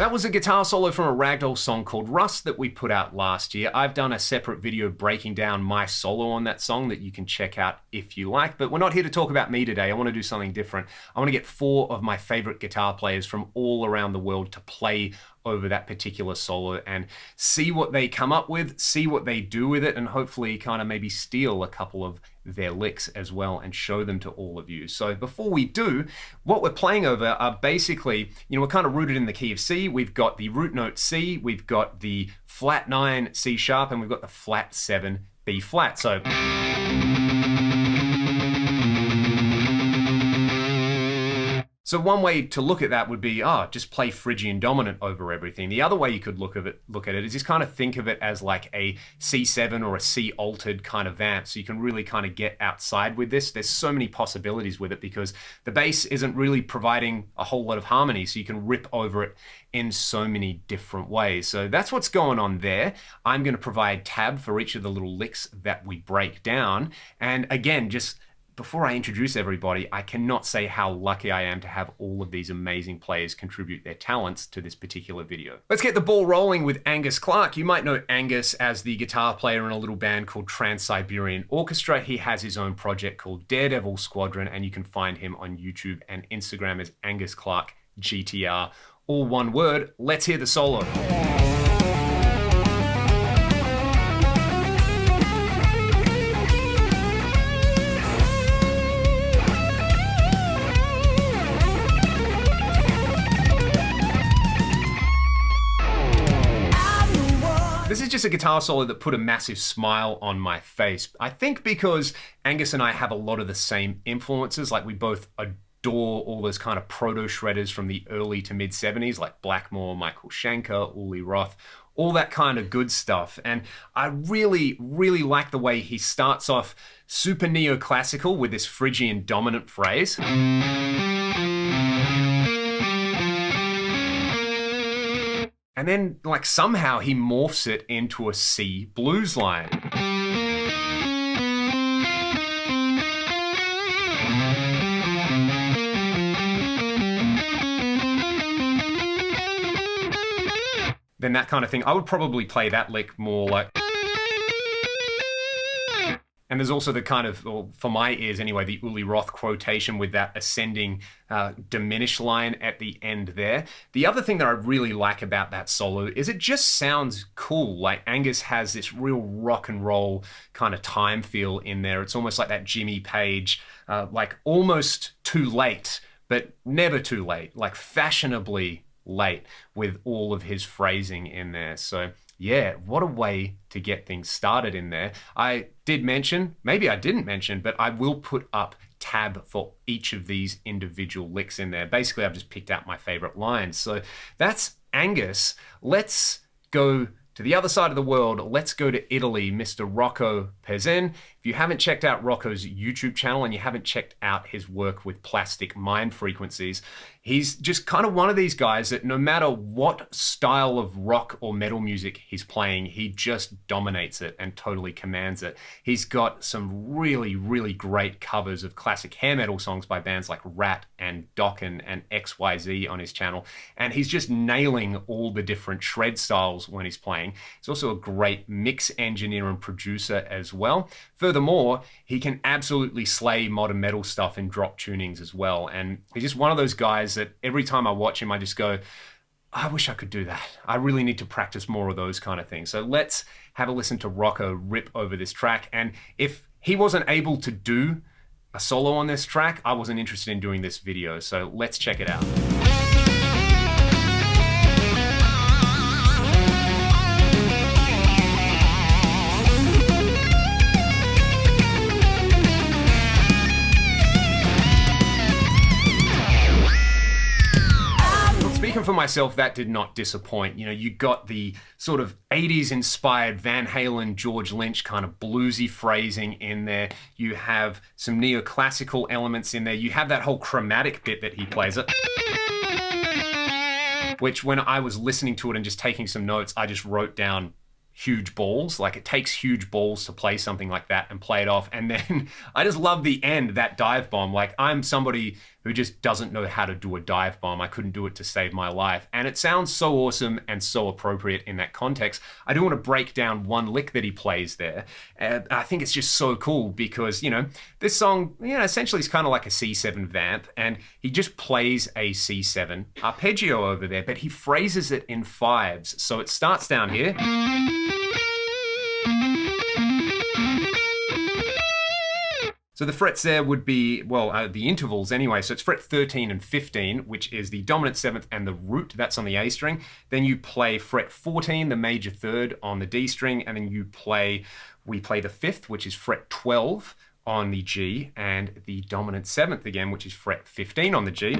That was a guitar solo from a Ragdoll song called Rust that we put out last year. I've done a separate video breaking down my solo on that song that you can check out if you like, but we're not here to talk about me today. I want to do something different. I want to get 4 of my favorite guitar players from all around the world to play over that particular solo and see what they come up with, see what they do with it, and hopefully kind of maybe steal a couple of their licks as well and show them to all of you. So before we do, what we're playing over are basically, we're kind of rooted in the key of C. We've got the root note C, we've got the flat 9 C sharp, and we've got the flat 7 B flat. So one way to look at that would be, just play Phrygian dominant over everything. The other way you could look at it is just kind of think of it as like a C7 or a C altered kind of vamp. So you can really kind of get outside with this. There's so many possibilities with it because the bass isn't really providing a whole lot of harmony. So you can rip over it in so many different ways. So that's what's going on there. I'm going to provide tab for each of the little licks that we break down. And again, just before I introduce everybody, I cannot say how lucky I am to have all of these amazing players contribute their talents to this particular video. Let's get the ball rolling with Angus Clark. You might know Angus as the guitar player in a little band called Trans-Siberian Orchestra. He has his own project called Daredevil Squadron, and you can find him on YouTube and Instagram as Angus Clark GTR. All one word. Let's hear the solo. This is just a guitar solo that put a massive smile on my face. I think because Angus and I have a lot of the same influences, like we both adore all those kind of proto shredders from the early to mid 70s, like Blackmore, Michael Schenker, Uli Roth, all that kind of good stuff. And I really, really like the way he starts off super neoclassical with this Phrygian dominant phrase. And then, like, somehow he morphs it into a C blues line. Then that kind of thing. I would probably play that lick more like... And there's also the kind of, or for my ears anyway, the Uli Roth quotation with that ascending diminished line at the end there. The other thing that I really like about that solo is it just sounds cool. Like Angus has this real rock and roll kind of time feel in there. It's almost like that Jimmy Page, like almost too late, but never too late, like fashionably late with all of his phrasing in there. So yeah, what a way to get things started in there. I did mention, maybe I didn't mention, but I will put up tab for each of these individual licks in there. Basically, I've just picked out my favorite lines. So that's Angus. Let's go to the other side of the world. Let's go to Italy, Mr. Rocco Pezzin. If you haven't checked out Rocco's YouTube channel and you haven't checked out his work with plastic mind frequencies, he's just kind of one of these guys that no matter what style of rock or metal music he's playing, he just dominates it and totally commands it. He's got some really, really great covers of classic hair metal songs by bands like Rat and Dokken and XYZ on his channel. And he's just nailing all the different shred styles when he's playing. He's also a great mix engineer and producer as well. Furthermore, he can absolutely slay modern metal stuff in drop tunings as well. And he's just one of those guys that every time I watch him, I just go, I wish I could do that. I really need to practice more of those kind of things. So let's have a listen to Rocco rip over this track. And if he wasn't able to do a solo on this track, I wasn't interested in doing this video. So let's check it out. Speaking for myself, that did not disappoint. You got the sort of 80s inspired Van Halen, George Lynch kind of bluesy phrasing in there. You have some neoclassical elements in there. You have that whole chromatic bit that he plays it, which when I was listening to it and just taking some notes, I just wrote down huge balls. Like, it takes huge balls to play something like that and play it off. And then I just love the end, that dive bomb. Like, I'm somebody who just doesn't know how to do a dive bomb. I couldn't do it to save my life. And it sounds so awesome and so appropriate in that context. I do want to break down one lick that he plays there. I think it's just so cool because, this song, essentially is kind of like a C7 vamp, and he just plays a C7 arpeggio over there, but he phrases it in fives. So it starts down here. So the frets there would be, the intervals anyway. So it's fret 13 and 15, which is the dominant seventh and the root. That's on the A string. Then you play fret 14, the major third, on the D string. And then we play the fifth, which is fret 12 on the G, and the dominant seventh again, which is fret 15 on the G.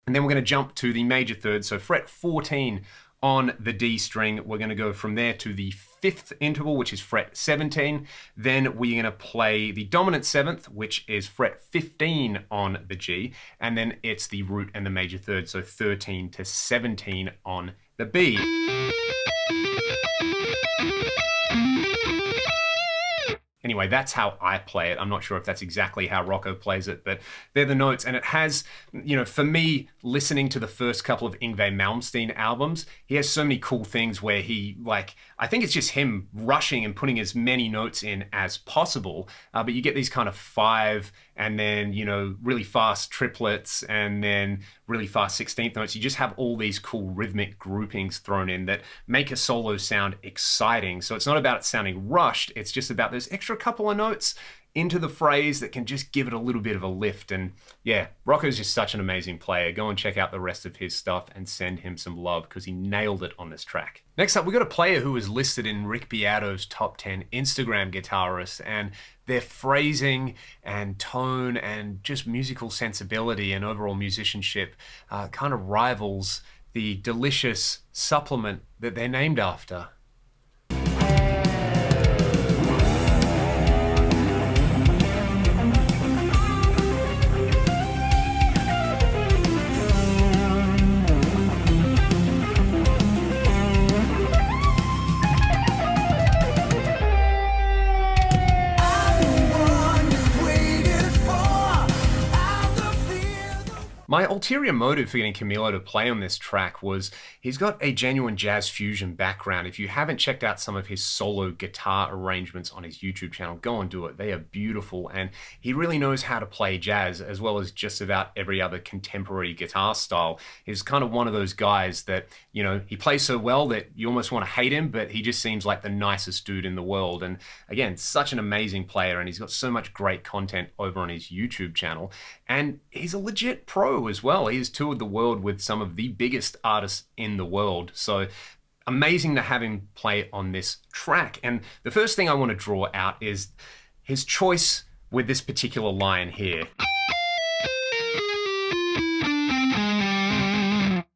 And then we're going to jump to the major third. So fret 14 on the D string. We're going to go from there to the fifth interval, which is fret 17. Then we're going to play the dominant seventh, which is fret 15 on the G. And then it's the root and the major third, so 13 to 17 on the B. Anyway, that's how I play it. I'm not sure if that's exactly how Rocco plays it, but they're the notes. And it has, for me, listening to the first couple of Yngwie Malmsteen albums, he has so many cool things where I think it's just him rushing and putting as many notes in as possible. But you get these kind of five and then, really fast triplets and then really fast 16th notes. You just have all these cool rhythmic groupings thrown in that make a solo sound exciting. So it's not about it sounding rushed. It's just about those extra couple of notes into the phrase that can just give it a little bit of a lift. And yeah, Rocco's just such an amazing player. Go and check out the rest of his stuff and send him some love because he nailed it on this track. Next up, we got a player who was listed in Rick Beato's top 10 Instagram guitarists, and their phrasing and tone and just musical sensibility and overall musicianship kind of rivals the delicious supplement that they're named after. My ulterior motive for getting Camilo to play on this track was he's got a genuine jazz fusion background. If you haven't checked out some of his solo guitar arrangements on his YouTube channel, go and do it. They are beautiful, and he really knows how to play jazz as well as just about every other contemporary guitar style. He's kind of one of those guys that, he plays so well that you almost want to hate him, but he just seems like the nicest dude in the world. And again, such an amazing player, and he's got so much great content over on his YouTube channel. And he's a legit pro as well. He has toured the world with some of the biggest artists in the world. So amazing to have him play on this track. And the first thing I want to draw out is his choice with this particular line here.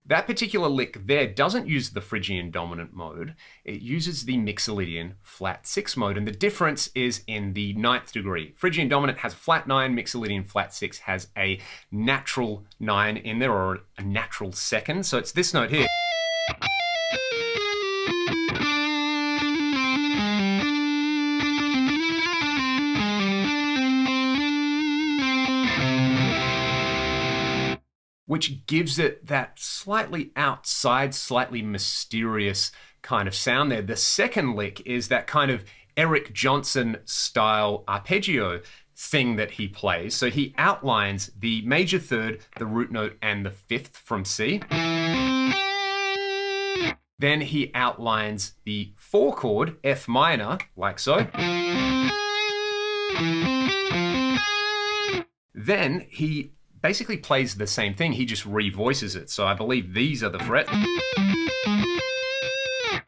That particular lick there doesn't use the Phrygian dominant mode. It uses the Mixolydian flat 6 mode, and the difference is in the 9th degree. Phrygian dominant has a flat 9, Mixolydian flat 6 has a natural 9 in there, or a natural second. So it's this note here. Which gives it that slightly outside, slightly mysterious kind of sound there. The second lick is that kind of Eric Johnson style arpeggio thing that he plays. So he outlines the major third, the root note, and the fifth from C. Then he outlines the 4 chord, F minor, like so. Then he basically plays the same thing, he just revoices it. So I believe these are the frets.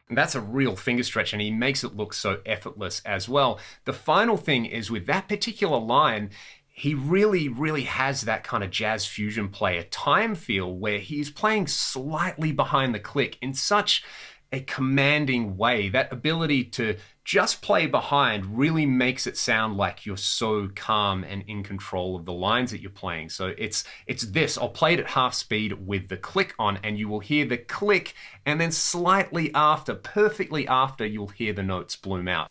And that's a real finger stretch, and he makes it look so effortless as well. The final thing is with that particular line, he really, really has that kind of jazz fusion player time feel where he's playing slightly behind the click in such a commanding way. That ability to just play behind really makes it sound like you're so calm and in control of the lines that you're playing. So it's this. I'll play it at half speed with the click on, and you will hear the click, and then slightly after, perfectly after, you'll hear the notes bloom out.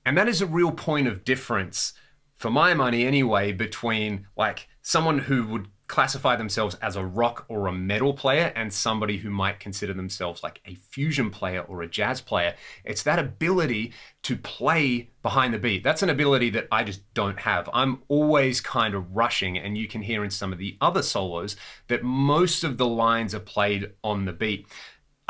And that is a real point of difference, for my money anyway, between like someone who would classify themselves as a rock or a metal player and somebody who might consider themselves like a fusion player or a jazz player. It's that ability to play behind the beat. That's an ability that I just don't have. I'm always kind of rushing, and you can hear in some of the other solos that most of the lines are played on the beat.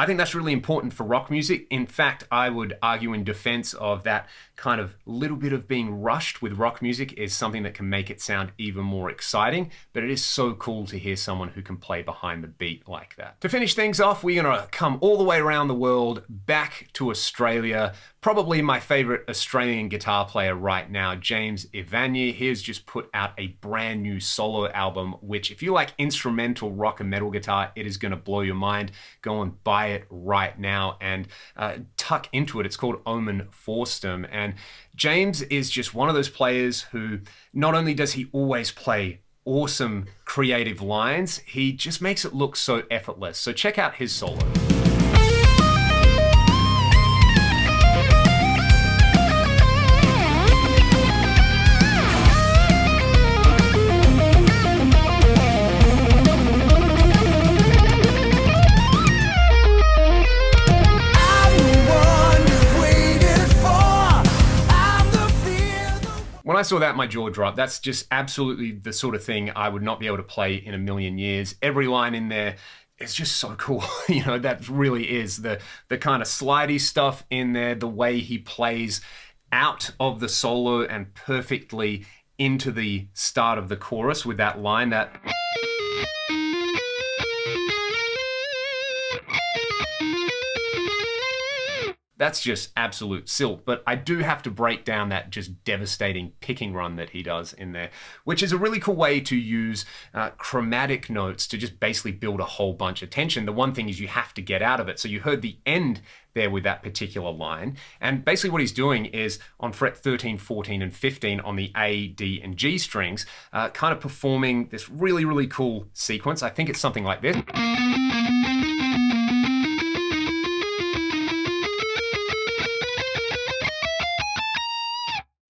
I think that's really important for rock music. In fact, I would argue in defense of that kind of little bit of being rushed with rock music is something that can make it sound even more exciting, but it is so cool to hear someone who can play behind the beat like that. To finish things off, we're gonna come all the way around the world, back to Australia. Probably my favorite Australian guitar player right now, James Ivanier. He has just put out a brand new solo album, which if you like instrumental rock and metal guitar, it is gonna blow your mind. Go and buy it right now and tuck into it. It's called Omen Forstum. And James is just one of those players who not only does he always play awesome creative lines, he just makes it look so effortless. So check out his solo. When I saw that, my jaw dropped. That's just absolutely the sort of thing I would not be able to play in a million years. Every line in there is just so cool. You know, that really is the kind of slidey stuff in there, the way he plays out of the solo and perfectly into the start of the chorus with that line that... That's just absolute silk. But I do have to break down that just devastating picking run that he does in there, which is a really cool way to use chromatic notes to just basically build a whole bunch of tension. The one thing is you have to get out of it. So you heard the end there with that particular line. And basically what he's doing is on fret 13, 14, and 15 on the A, D, and G strings, kind of performing this really, really cool sequence. I think it's something like this.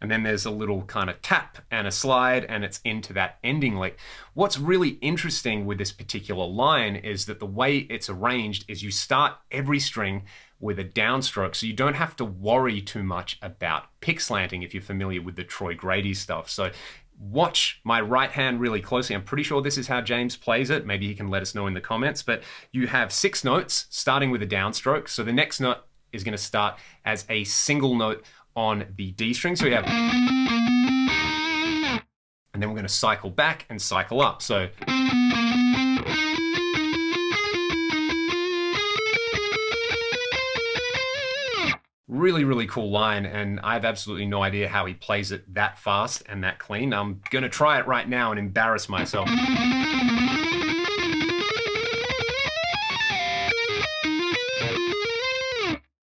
And then there's a little kind of tap and a slide, and it's into that ending lick. What's really interesting with this particular line is that the way it's arranged is you start every string with a downstroke, so you don't have to worry too much about pick slanting if you're familiar with the Troy Grady stuff. So watch my right hand really closely. I'm pretty sure this is how James plays it. Maybe he can let us know in the comments, but you have 6 notes starting with a downstroke. So the next note is going to start as a single note on the D string. So we have, and then we're going to cycle back and cycle up. So really, really cool line, and I have absolutely no idea how he plays it that fast and that clean. I'm going to try it right now and embarrass myself.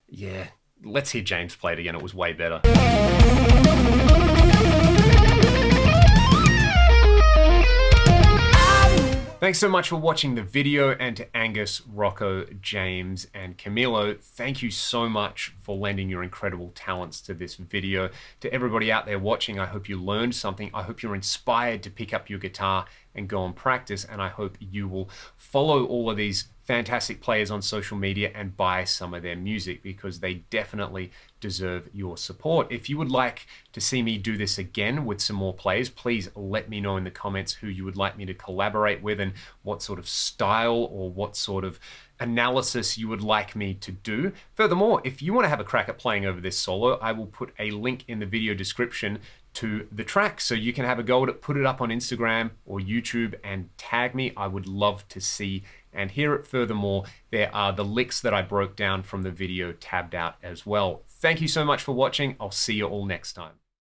Yeah, let's hear James play it again. It was way better. Thanks so much for watching the video, and to Angus, Rocco, James, and Camilo, thank you so much for lending your incredible talents to this video. To everybody out there watching, I hope you learned something. I hope you're inspired to pick up your guitar and go and practice, and I hope you will follow all of these fantastic players on social media and buy some of their music, because they definitely deserve your support. If you would like to see me do this again with some more players, please let me know in the comments who you would like me to collaborate with and what sort of style or what sort of analysis you would like me to do. Furthermore, if you want to have a crack at playing over this solo, I will put a link in the video description to the track so you can have a go at it, put it up on Instagram or YouTube and tag me. I would love to see and hear it. Furthermore, there are the licks that I broke down from the video tabbed out as well. Thank you so much for watching. I'll see you all next time.